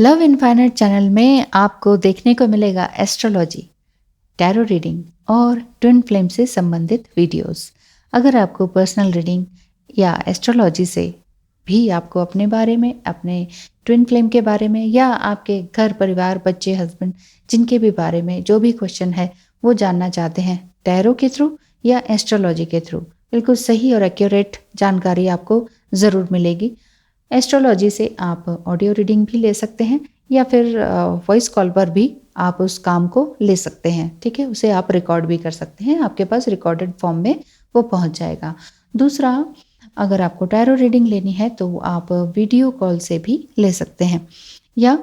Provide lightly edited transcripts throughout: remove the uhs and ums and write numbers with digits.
Love infinite channel में आपको देखने को मिलेगा एस्ट्रोलॉजी, टैरो रीडिंग और ट्विन फ्लेम से संबंधित वीडियोस। अगर आपको पर्सनल रीडिंग या एस्ट्रोलॉजी से भी आपको अपने बारे में, अपने ट्विन फ्लेम के बारे में या आपके घर परिवार, बच्चे, हस्बैंड, जिनके भी बारे में जो भी क्वेश्चन है वो जानना चाहते हैं टैरो के थ्रू या एस्ट्रोलॉजी के थ्रू, बिल्कुल सही और एक्यूरेट जानकारी आपको ज़रूर मिलेगी। एस्ट्रोलॉजी से आप ऑडियो रीडिंग भी ले सकते हैं या फिर वॉइस कॉल पर भी आप उस काम को ले सकते हैं। ठीक है, उसे आप रिकॉर्ड भी कर सकते हैं, आपके पास रिकॉर्डेड फॉर्म में वो पहुंच जाएगा। दूसरा, अगर आपको टैरो रीडिंग लेनी है तो आप वीडियो कॉल से भी ले सकते हैं या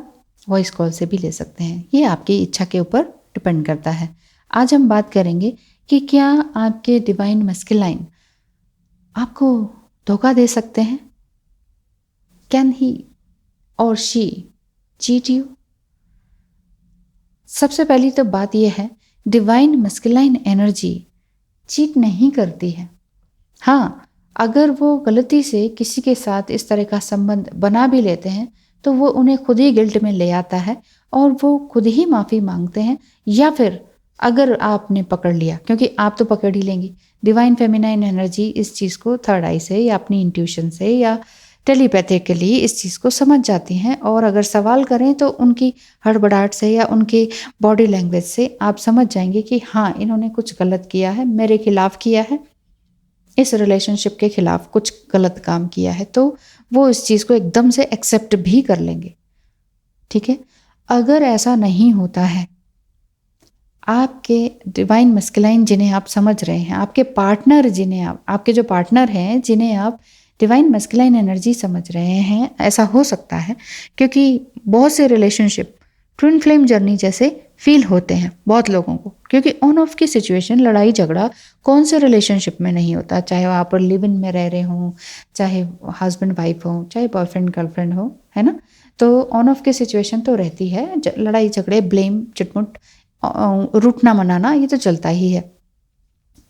वॉइस कॉल से भी ले सकते हैं, ये आपकी इच्छा के ऊपर डिपेंड करता है। आज हम बात करेंगे कि क्या आपके डिवाइन मैस्कुलाइन आपको धोखा दे सकते हैं। कैन ही और शी चीट यू? सबसे पहली तो बात यह है, डिवाइन मैस्कुलाइन एनर्जी चीट नहीं करती है। हाँ, अगर वो गलती से किसी के साथ इस तरह का संबंध बना भी लेते हैं तो वो उन्हें खुद ही गिल्ट में ले आता है और वो खुद ही माफ़ी मांगते हैं, या फिर अगर आपने पकड़ लिया, क्योंकि आप तो पकड़ ही लेंगी, डिवाइन फेमिनाइन एनर्जी इस चीज़ को थर्ड आई से या अपनी इंट्यूशन से या टेलीपैथिकली इस चीज़ को समझ जाती हैं, और अगर सवाल करें तो उनकी हड़बड़ाहट से या उनकी बॉडी लैंग्वेज से आप समझ जाएंगे कि हाँ, इन्होंने कुछ गलत किया है, मेरे खिलाफ किया है, इस रिलेशनशिप के खिलाफ कुछ गलत काम किया है, तो वो इस चीज़ को एकदम से एक्सेप्ट भी कर लेंगे। ठीक है, अगर ऐसा नहीं होता है, आपके डिवाइन मैस्कुलाइन जिन्हें आप समझ रहे हैं, आपके पार्टनर जिन्हें आपके जो पार्टनर हैं जिन्हें आप डिवाइन मैस्कुलाइन एनर्जी समझ रहे हैं, ऐसा हो सकता है क्योंकि बहुत से रिलेशनशिप ट्विन फ्लेम जर्नी जैसे फील होते हैं बहुत लोगों को, क्योंकि ऑन ऑफ की सिचुएशन, लड़ाई झगड़ा कौन से रिलेशनशिप में नहीं होता, चाहे वो आप लिव इन में रह रहे हों, चाहे हस्बैंड वाइफ हो, चाहे बॉयफ्रेंड गर्लफ्रेंड हो, है ना। तो ऑन ऑफ की सिचुएशन तो रहती है, लड़ाई झगड़े, ब्लेम, चिटमुट, रूठना मनाना, ये तो चलता ही है।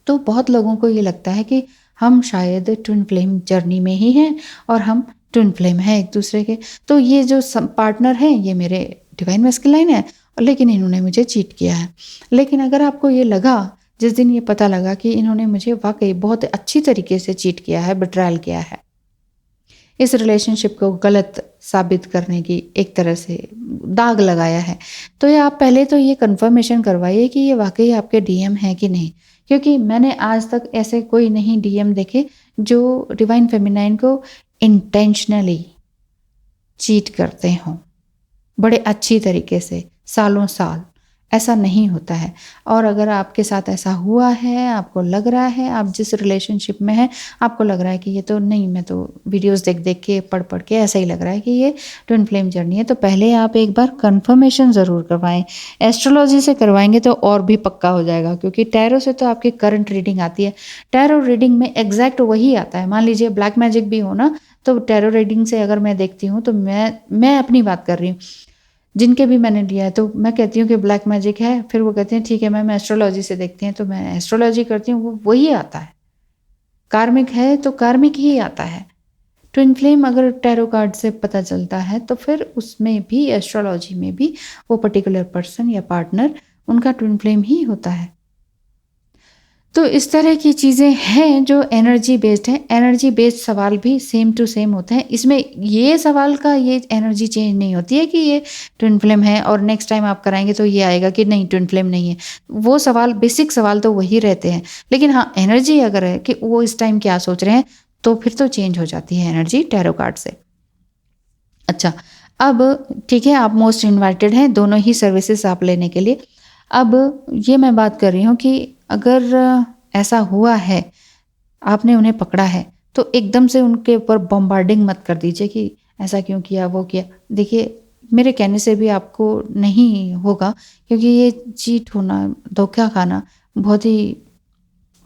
तो बहुत लोगों को ये लगता है कि हम शायद ट्विन फ्लेम जर्नी में ही हैं और हम ट्विन फ्लेम हैं एक दूसरे के, तो ये जो पार्टनर हैं ये मेरे डिवाइन मैस्कुलाइन है, लेकिन इन्होंने मुझे चीट किया है। लेकिन अगर आपको ये लगा, जिस दिन ये पता लगा कि इन्होंने मुझे वाकई बहुत अच्छी तरीके से चीट किया है, बिट्रायल किया है, इस रिलेशनशिप को गलत साबित करने की एक तरह से दाग लगाया है, तो ये आप पहले तो ये कंफर्मेशन करवाइए कि ये वाकई आपके डीएम है कि नहीं, क्योंकि मैंने आज तक ऐसे कोई नहीं डीएम देखे जो डिवाइन फेमिनाइन को इंटेंशनली चीट करते हों बड़े अच्छी तरीके से, सालों साल। ऐसा नहीं होता है। और अगर आपके साथ ऐसा हुआ है, आपको लग रहा है, आप जिस रिलेशनशिप में हैं, आपको लग रहा है कि ये तो नहीं, मैं तो वीडियोस देख देख के, पढ़ पढ़ के ऐसा ही लग रहा है कि ये ट्विन फ्लेम जर्नी है, तो पहले आप एक बार कंफर्मेशन ज़रूर करवाएं। एस्ट्रोलॉजी से करवाएंगे तो और भी पक्का हो जाएगा, क्योंकि टैरो से तो आपकी करंट रीडिंग आती है। टैरो रीडिंग में एग्जैक्ट वही आता है। मान लीजिए ब्लैक मैजिक भी हो ना, तो टैरो रीडिंग से अगर मैं देखती हूँ तो मैं अपनी बात कर रही हूँ, जिनके भी मैंने लिया है, तो मैं कहती हूँ कि ब्लैक मैजिक है, फिर वो कहते हैं ठीक है मैम एस्ट्रोलॉजी से देखते हैं, तो मैं एस्ट्रोलॉजी करती हूँ, वो वही आता है। कार्मिक है तो कार्मिक ही आता है। ट्विन फ्लेम अगर टैरो कार्ड से पता चलता है तो फिर उसमें भी, एस्ट्रोलॉजी में भी, वो पर्टिकुलर पर्सन या पार्टनर उनका ट्विन फ्लेम ही होता है। तो इस तरह की चीज़ें हैं जो एनर्जी बेस्ड हैं। एनर्जी बेस्ड सवाल भी सेम टू सेम होते हैं। इसमें ये सवाल का ये एनर्जी चेंज नहीं होती है कि ये ट्विन फ्लेम है और नेक्स्ट टाइम आप कराएंगे तो ये आएगा कि नहीं ट्विन फ्लेम नहीं है। वो सवाल, बेसिक सवाल तो वही रहते हैं, लेकिन हाँ, एनर्जी अगर है कि वो इस टाइम क्या सोच रहे हैं तो फिर तो चेंज हो जाती है एनर्जी टैरो कार्ड से। अच्छा, अब ठीक है, आप मोस्ट इन्वाइटेड हैं दोनों ही सर्विसेज आप लेने के लिए। अब ये मैं बात कर रही हूँ कि अगर ऐसा हुआ है, आपने उन्हें पकड़ा है, तो एकदम से उनके ऊपर बॉम्बार्डिंग मत कर दीजिए कि ऐसा क्यों किया, वो किया। देखिए, मेरे कहने से भी आपको नहीं होगा, क्योंकि ये चीट होना, धोखा खाना बहुत ही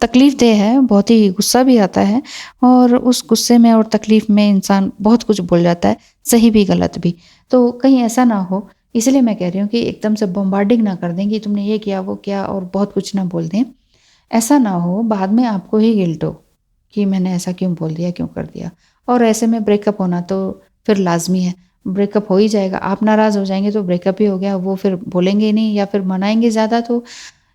तकलीफ देह है, बहुत ही गुस्सा भी आता है, और उस गुस्से में और तकलीफ में इंसान बहुत कुछ बोल जाता है, सही भी गलत भी। तो कहीं ऐसा ना हो, इसलिए मैं कह रही हूँ कि एकदम से बॉम्बार्डिंग ना कर दें कि तुमने ये किया वो किया और बहुत कुछ ना बोल दें। ऐसा ना हो बाद में आपको ही गिल्ट हो कि मैंने ऐसा क्यों बोल दिया, क्यों कर दिया। और ऐसे में ब्रेकअप होना तो फिर लाजमी है। ब्रेकअप हो ही जाएगा। आप नाराज़ हो जाएंगे तो ब्रेकअप ही हो गया, वो फिर बोलेंगे ही नहीं या फिर मनाएंगे ज़्यादा, तो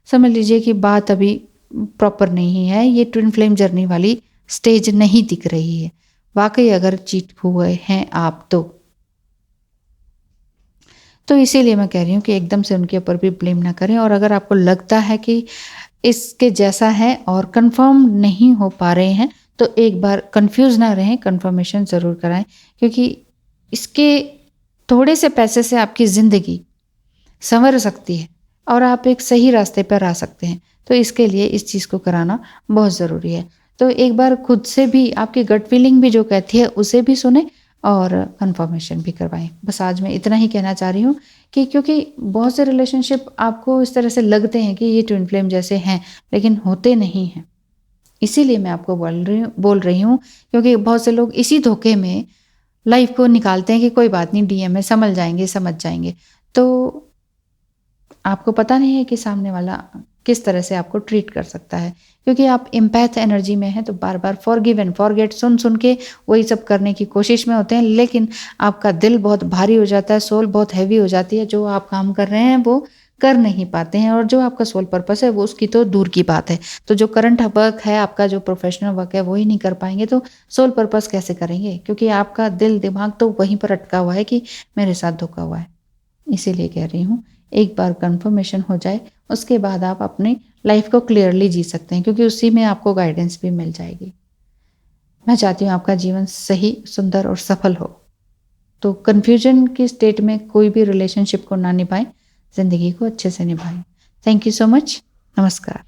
समझ लीजिए कि बात अभी प्रॉपर नहीं है, ये ट्विन फ्लेम जर्नी वाली स्टेज नहीं दिख रही है। वाकई अगर चीट हुए हैं आप तो इसीलिए मैं कह रही हूँ कि एकदम से उनके ऊपर भी ब्लेम ना करें। और अगर आपको लगता है कि इसके जैसा है और कंफर्म नहीं हो पा रहे हैं, तो एक बार कंफ्यूज ना रहें, कंफर्मेशन ज़रूर कराएं, क्योंकि इसके थोड़े से पैसे से आपकी ज़िंदगी संवर सकती है और आप एक सही रास्ते पर आ सकते हैं। तो इसके लिए इस चीज़ को कराना बहुत ज़रूरी है। तो एक बार खुद से भी आपकी गट फीलिंग भी जो कहती है उसे भी सुने और कंफर्मेशन भी करवाएं। बस आज मैं इतना ही कहना चाह रही हूँ कि क्योंकि बहुत से रिलेशनशिप आपको इस तरह से लगते हैं कि ये ट्विन फ्लेम जैसे हैं, लेकिन होते नहीं हैं। इसीलिए मैं आपको बोल रही हूँ, क्योंकि बहुत से लोग इसी धोखे में लाइफ को निकालते हैं कि कोई बात नहीं, डीएम में समझ जाएंगे। तो आपको पता नहीं है कि सामने वाला किस तरह से आपको ट्रीट कर सकता है, क्योंकि आप एम्पैथ एनर्जी में हैं, तो बार बार फॉरगिव एंड फॉरगेट सुन सुन के वही सब करने की कोशिश में होते हैं, लेकिन आपका दिल बहुत भारी हो जाता है, सोल बहुत हैवी हो जाती है। जो आप काम कर रहे हैं वो कर नहीं पाते हैं, और जो आपका सोल पर्पस है वो उसकी तो दूर की बात है। तो जो करंट वर्क है आपका, जो प्रोफेशनल वर्क है, वही नहीं कर पाएंगे तो सोल पर्पस कैसे करेंगे? क्योंकि आपका दिल दिमाग तो वहीं पर अटका हुआ है कि मेरे साथ धोखा हुआ है। इसीलिए कह रही हूँ, एक बार कंफर्मेशन हो जाए उसके बाद आप अपनी लाइफ को क्लियरली जी सकते हैं, क्योंकि उसी में आपको गाइडेंस भी मिल जाएगी। मैं चाहती हूँ आपका जीवन सही, सुंदर और सफल हो। तो कन्फ्यूजन की स्टेट में कोई भी रिलेशनशिप को ना निभाएं, जिंदगी को अच्छे से निभाएं। Thank you so much. नमस्कार।